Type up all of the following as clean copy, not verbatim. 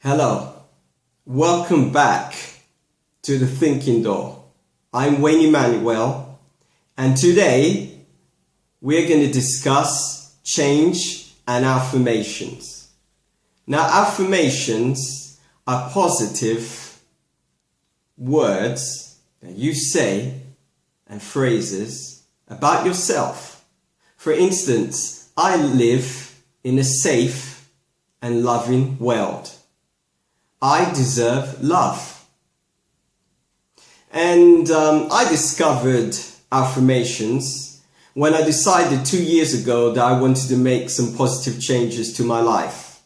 Hello, welcome back to the Thinking Door. I'm Wayne Emmanuel, and today we're going to discuss change and affirmations. Now, affirmations are positive words that you say and phrases about yourself. For instance, I live in a safe and loving world. I deserve love. And I discovered affirmations when I decided 2 years ago that I wanted to make some positive changes to my life.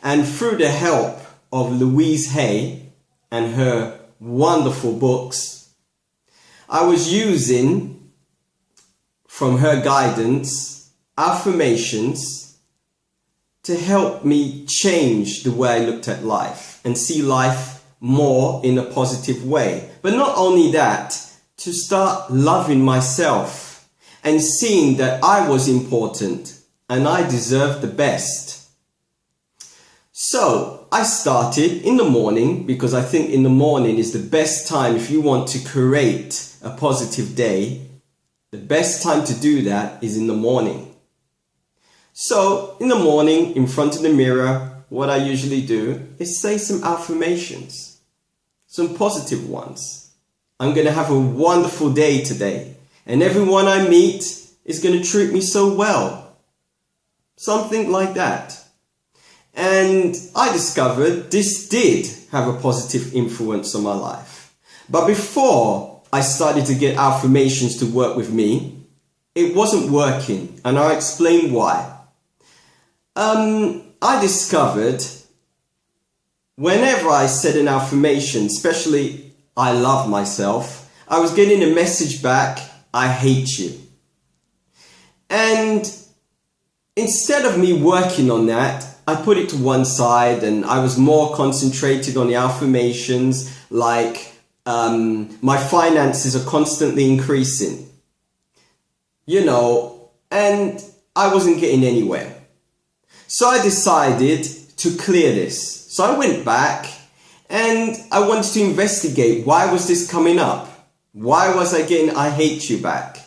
And through the help of Louise Hay and her wonderful books, I was using from her guidance affirmations to help me change the way I looked at life and see life more in a positive way. But not only that, to start loving myself and seeing that I was important and I deserved the best. So I started in the morning, because I think in the morning is the best time if you want to create a positive day. The best time to do that is in the morning. So in the morning, in front of the mirror, what I usually do is say some affirmations, some positive ones. I'm going to have a wonderful day today, and everyone I meet is going to treat me so well. Something like that. And I discovered this did have a positive influence on my life. But before I started to get affirmations to work with me, it wasn't working, and I'll explain why. I discovered whenever I said an affirmation, especially I love myself, I was getting a message back, I hate you. And instead of me working on that, I put it to one side and I was more concentrated on the affirmations like my finances are constantly increasing, and I wasn't getting anywhere. So I decided to clear this. So I went back and I wanted to investigate, why was this coming up? Why was I getting I hate you back?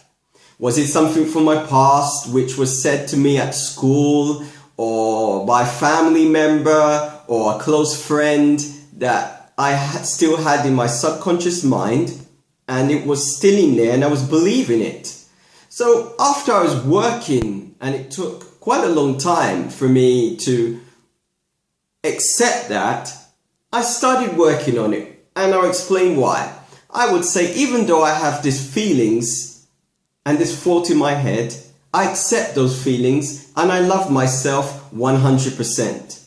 Was it something from my past which was said to me at school or by a family member or a close friend that I still had in my subconscious mind, and it was still in there and I was believing it? So after I was working, and it took quite a long time for me to accept that, I started working on it, and I'll explain why. I would say, even though I have these feelings and this thought in my head, I accept those feelings and I love myself 100%.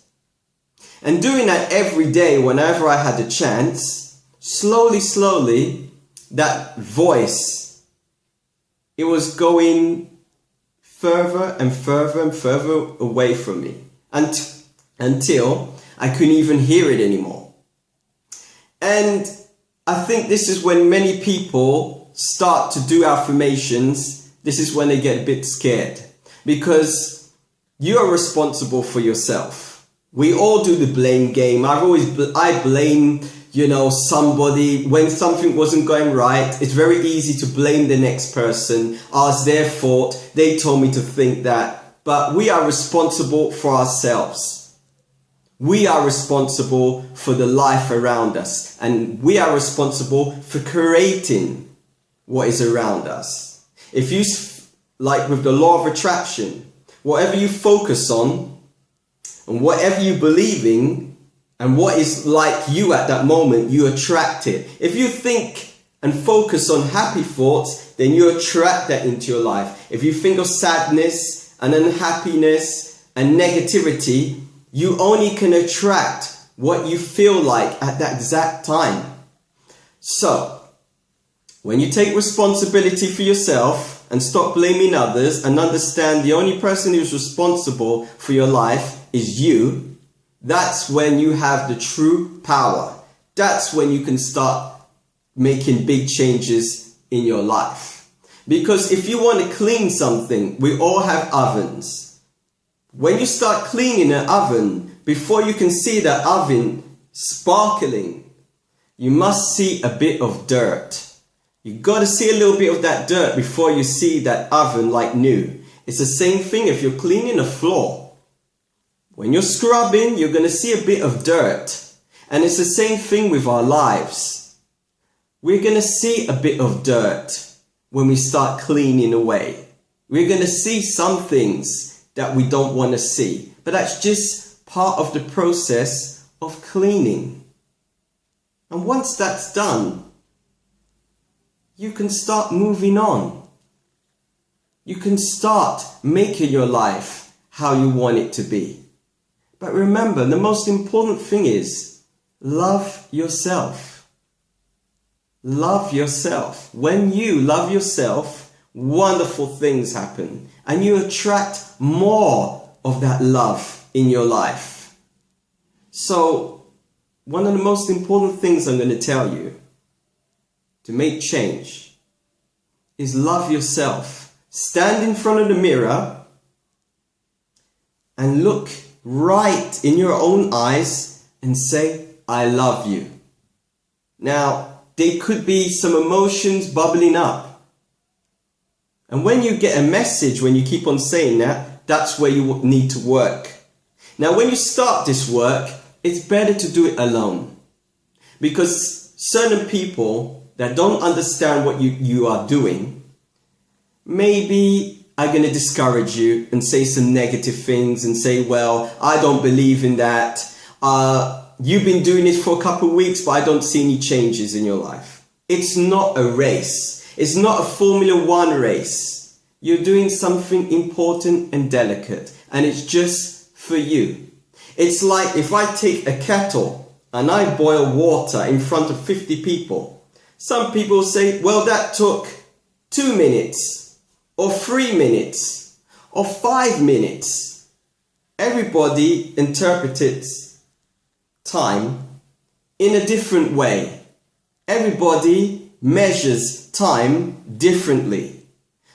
And doing that every day whenever I had a chance, slowly, that voice, it was going further and further away from me until I couldn't even hear it anymore. And I think this is when many people start to do affirmations. This is when they get a bit scared, because you are responsible for yourself. We all do the blame game. I blame somebody when something wasn't going right. It's very easy to blame the next person. It's their fault. They told me to think that. But we are responsible for ourselves. We are responsible for the life around us. And we are responsible for creating what is around us. If you, like with the law of attraction, whatever you focus on and whatever you believe in, and what is like you at that moment, you attract it. If you think and focus on happy thoughts, then you attract that into your life. If you think of sadness and unhappiness and negativity, you only can attract what you feel like at that exact time. So, when you take responsibility for yourself and stop blaming others and understand the only person who's responsible for your life is you, that's when you have the true power. That's when you can start making big changes in your life. Because if you want to clean something, we all have ovens. When you start cleaning an oven, before you can see the oven sparkling, you must see a bit of dirt. You got to see a little bit of that dirt before you see that oven like new. It's the same thing if you're cleaning a floor. When you're scrubbing, you're going to see a bit of dirt. And it's the same thing with our lives. We're going to see a bit of dirt when we start cleaning away. We're going to see some things that we don't want to see. But that's just part of the process of cleaning. And once that's done, you can start moving on. You can start making your life how you want it to be. But remember, the most important thing is love yourself. Love yourself. When you love yourself, wonderful things happen. And you attract more of that love in your life. So, one of the most important things I'm going to tell you to make change is love yourself. Stand in front of the mirror and look right in your own eyes and say, I love you. Now, there could be some emotions bubbling up. And when you get a message, when you keep on saying that, that's where you need to work. Now, when you start this work, it's better to do it alone. Because certain people that don't understand what you are doing, maybe are going to discourage you and say some negative things and say, well, I don't believe in that. You've been doing it for a couple of weeks, but I don't see any changes in your life. It's not a race. It's not a Formula One race. You're doing something important and delicate, and it's just for you. It's like if I take a kettle and I boil water in front of 50 people. Some people say, well, that took 2 minutes or 3 minutes or 5 minutes. Everybody interprets time in a different way. Everybody measures time differently.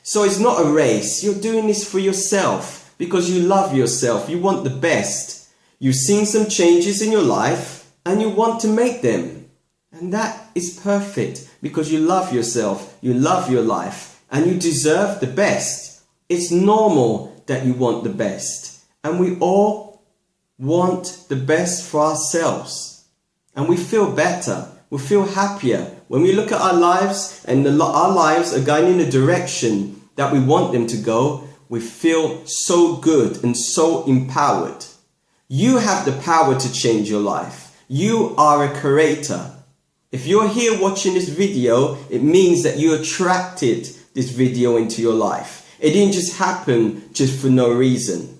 So it's not a race. You're doing this for yourself because you love yourself. You want the best. You've seen some changes in your life and you want to make them. And that is perfect because you love yourself, you love your life, and you deserve the best. It's normal that you want the best. And we all want the best for ourselves. And we feel better, we feel happier when we look at our lives and our lives are going in a direction that we want them to go. We feel so good and so empowered. You have the power to change your life. You are a creator. If you're here watching this video, it means that you attracted this video into your life. It didn't just happen just for no reason.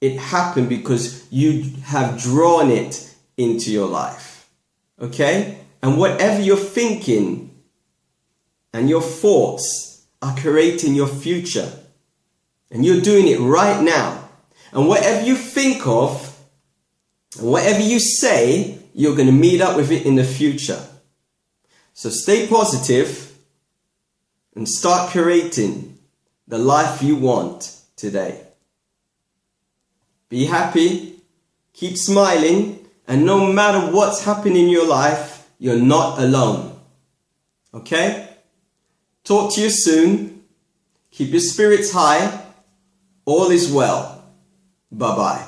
It happened because you have drawn it into your life. Okay? And whatever you're thinking and your thoughts are creating your future. And you're doing it right now. And whatever you think of, and whatever you say, you're going to meet up with it in the future. So stay positive and start creating the life you want today. Be happy, keep smiling, and no matter what's happening in your life, you're not alone. Okay? Talk to you soon. Keep your spirits high. All is well. Bye-bye.